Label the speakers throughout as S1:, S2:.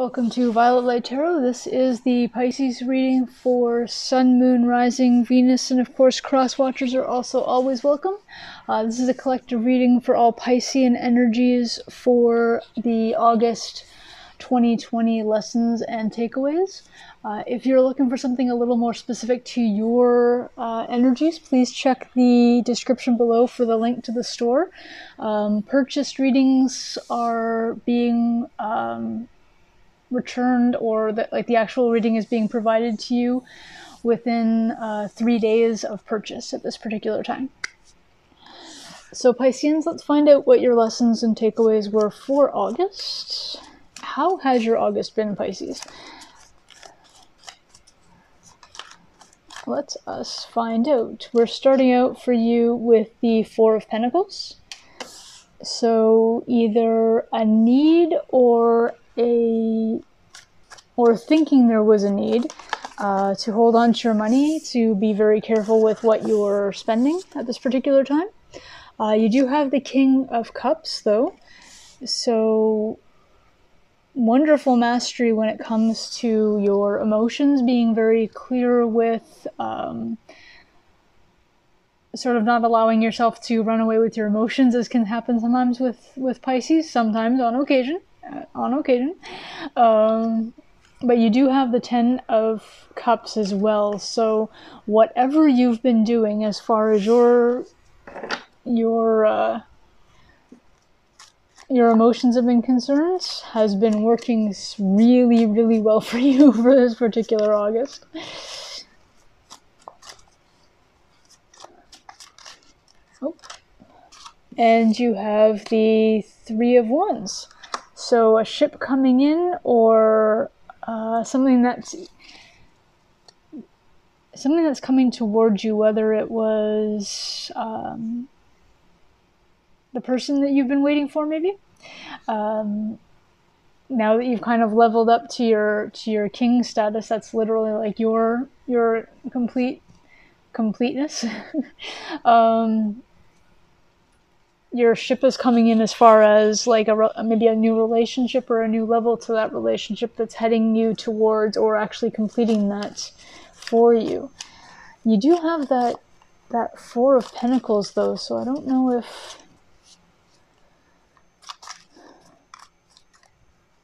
S1: Welcome to Violet Light Tarot. This is the Pisces reading for Sun, Moon, Rising, Venus, and of course cross watchers are also always welcome. This is a collective reading for all Piscean energies for the August 2020 lessons and takeaways. If you're looking for something a little more specific to your energies, please check the description below for the link to the store. Purchased readings are being returned, or that the actual reading is being provided to you within 3 days of purchase at this particular time. So Pisceans, let's find out what your lessons and takeaways were for August. How has your August been, Pisces? Let us find out. We're starting out for you with the Four of Pentacles. So either a need or thinking there was a need to hold on to your money, to be very careful with what you're spending at this particular time. You do have the King of Cups, though, so wonderful mastery when it comes to your emotions, being very clear with sort of not allowing yourself to run away with your emotions, as can happen sometimes with Pisces, sometimes on occasion. But you do have the Ten of Cups as well, so whatever you've been doing as far as your emotions have been concerned has been working really, really well for you for this particular August. Oh. And you have the Three of Wands. So a ship coming in, or something that's coming towards you, whether it was the person that you've been waiting for, maybe. Now that you've kind of leveled up to your king status, that's literally like your completeness. Your ship is coming in as far as like maybe a new relationship or a new level to that relationship that's heading you towards, or actually completing that for you. You do have that Four of Pentacles, though, so I don't know if...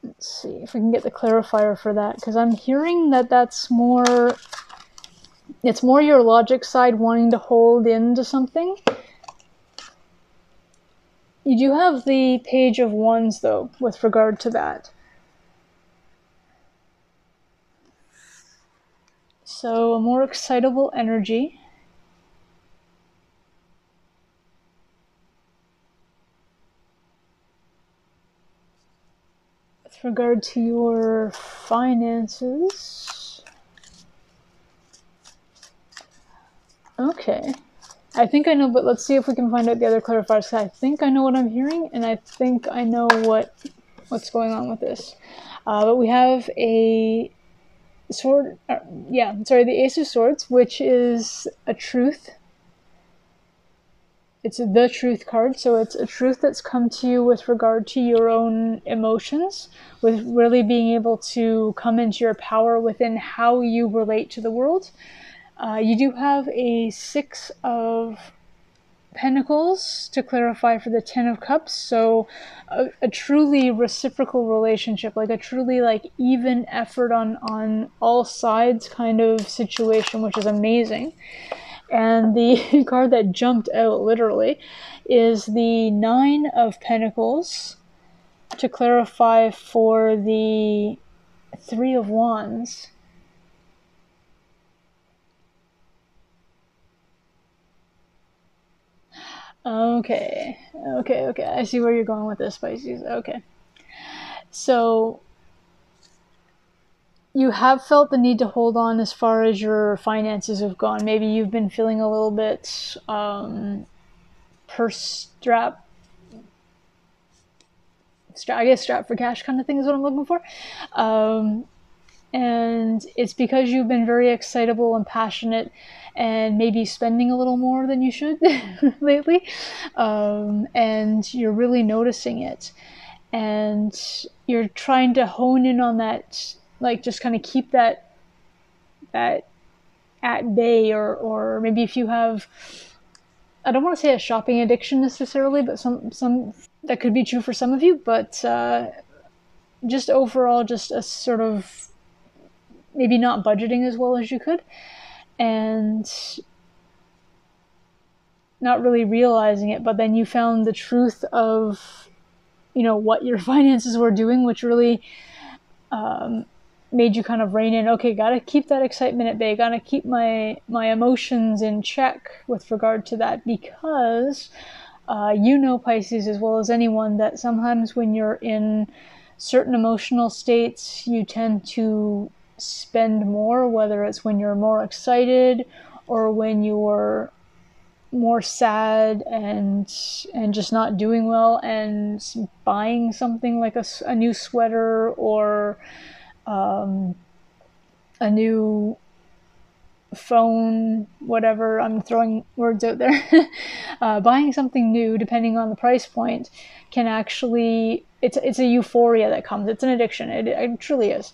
S1: Let's see if we can get the clarifier for that, because I'm hearing that that's more... It's more your logic side wanting to hold into something. You do have the Page of Wands, though, with regard to that. So, a more excitable energy. With regard to your finances. Okay. I think I know, but let's see if we can find out the other clarifiers. I think I know what I'm hearing, and I think I know what's going on with this. But we have a sword, the Ace of Swords, which is a truth. It's the truth card, so it's a truth that's come to you with regard to your own emotions, with really being able to come into your power within how you relate to the world. You do have a Six of Pentacles to clarify for the Ten of Cups, so a truly reciprocal relationship, like a truly even effort on all sides kind of situation, which is amazing. And the card that jumped out literally is the Nine of Pentacles to clarify for the Three of Wands. Okay. I see where you're going with this, Pisces. Okay. So, you have felt the need to hold on as far as your finances have gone. Maybe you've been feeling a little bit strapped for cash kind of thing is what I'm looking for. And it's because you've been very excitable and passionate, and maybe spending a little more than you should lately, and you're really noticing it. and you're trying to hone in on that, like just kind of keep that at bay, or maybe if you have, I don't want to say a shopping addiction necessarily, but some that could be true for some of you, but just overall, just a sort of maybe not budgeting as well as you could, and not really realizing it, but then you found the truth of, what your finances were doing, which really made you kind of rein in, okay, gotta keep that excitement at bay, gotta keep my emotions in check with regard to that, because Pisces, as well as anyone, that sometimes when you're in certain emotional states, you tend to spend more, whether it's when you're more excited or when you're more sad and just not doing well, and buying something like a new sweater, or a new phone, whatever, I'm throwing words out there. Buying something new, depending on the price point, can actually, it's a euphoria that comes. It's an addiction. It truly is.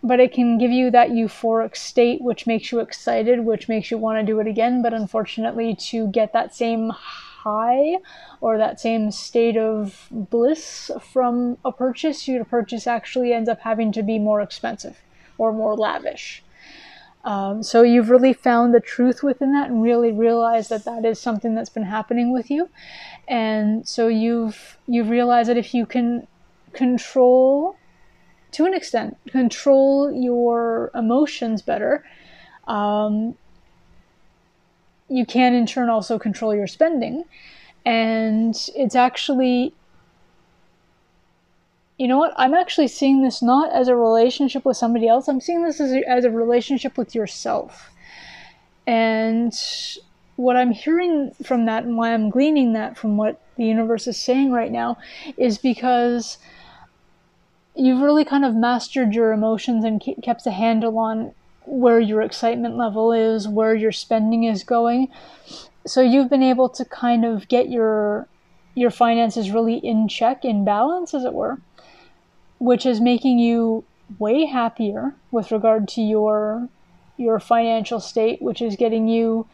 S1: But it can give you that euphoric state, which makes you excited, which makes you want to do it again. But unfortunately, to get that same high or that same state of bliss from a purchase, your purchase actually ends up having to be more expensive or more lavish. So you've really found the truth within that and really realized that that is something that's been happening with you. And so you've realized that if you can control, to an extent, control your emotions better, you can in turn also control your spending. And it's actually, you know what? I'm actually seeing this not as a relationship with somebody else. I'm seeing this as a relationship with yourself. And what I'm hearing from that, and why I'm gleaning that from what the universe is saying right now, is because you've really kind of mastered your emotions and kept a handle on where your excitement level is, where your spending is going. So you've been able to kind of get your finances really in check, in balance, as it were, which is making you way happier with regard to your financial state, which is getting you,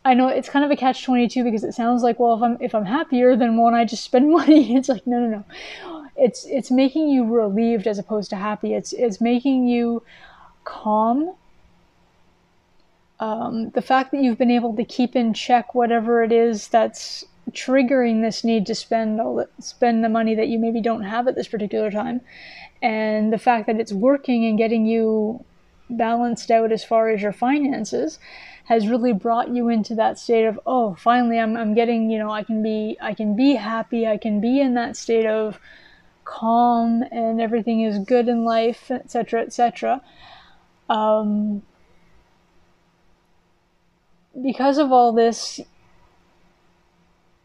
S1: I know it's kind of a catch-22, because it sounds like, well, if I'm happier, then won't I just spend money? It's like, no. It's making you relieved as opposed to happy. It's making you calm. The fact that you've been able to keep in check whatever it is that's triggering this need to spend the money that you maybe don't have at this particular time, and the fact that it's working and getting you balanced out as far as your finances, has really brought you into that state of, oh, finally I'm getting, I can be happy, I can be in that state of calm, and everything is good in life, etc., etc. Because of all this,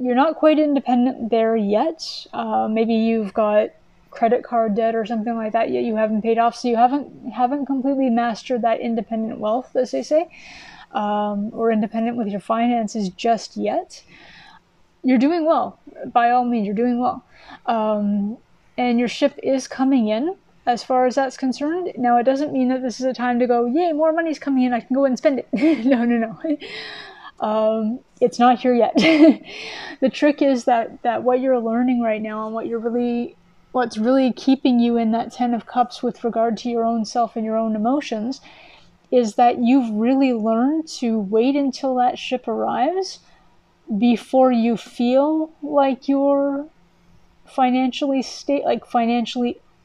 S1: you're not quite independent there yet. Maybe you've got credit card debt or something like that yet you haven't paid off, so you haven't completely mastered that independent wealth, as they say, or independent with your finances just yet. You're doing well. By all means, you're doing well. And your ship is coming in, as far as that's concerned. Now, it doesn't mean that this is a time to go, yay, more money's coming in, I can go and spend it. No. It's not here yet. The trick is that what you're learning right now, and what's really keeping you in that 10 of Cups with regard to your own self and your own emotions, is that you've really learned to wait until that ship arrives before you feel like you're financially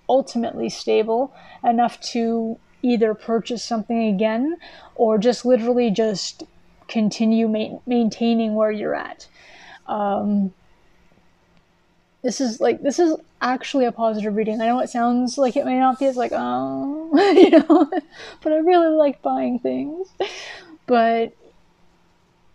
S1: ultimately stable enough to either purchase something again, or just literally just continue maintaining where you're at. This is actually a positive reading. I know it sounds like it may not be. It's like, oh, but I really like buying things. But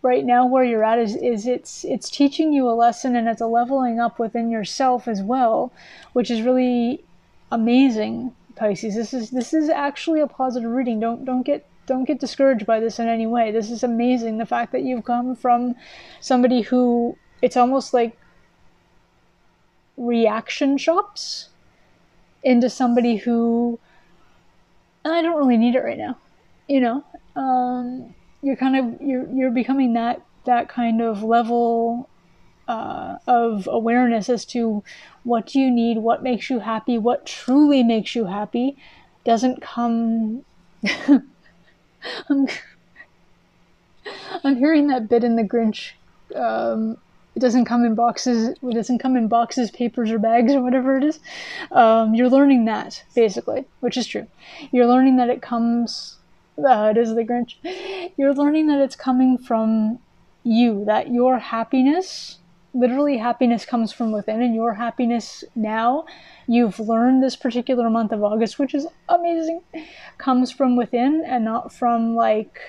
S1: right now, where you're at is it's teaching you a lesson, and it's a leveling up within yourself as well, which is really amazing, Pisces. This is actually a positive reading. Don't get discouraged by this in any way. This is amazing. The fact that you've come from somebody who, it's almost like reaction shops into somebody who, I don't really need it right now. You know, you're becoming that kind of level of awareness as to what do you need, what makes you happy, what truly makes you happy, doesn't come. I'm, I'm hearing that bit in the Grinch. It doesn't come in boxes. It doesn't come in boxes, papers, or bags, or whatever it is. You're learning that basically, which is true. You're learning that it comes. It is the Grinch. You're learning that it's coming from you. That your happiness, literally happiness, comes from within, and your happiness now, you've learned this particular month of August, which is amazing, comes from within and not from like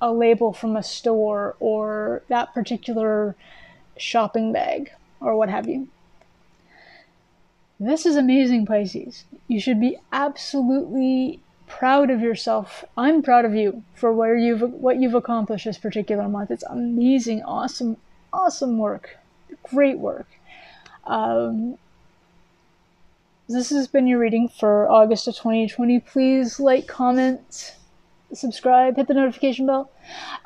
S1: a label from a store or that particular shopping bag or what have you. This is amazing, Pisces. You should be absolutely proud of yourself. I'm proud of you for what you've accomplished this particular month. It's amazing, awesome work, great work. This has been your reading for August of 2020. Please like, comment, subscribe, hit the notification bell.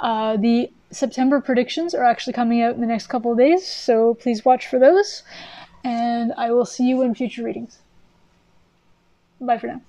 S1: The September predictions are actually coming out in the next couple of days, so please watch for those. And I will see you in future readings. Bye for now.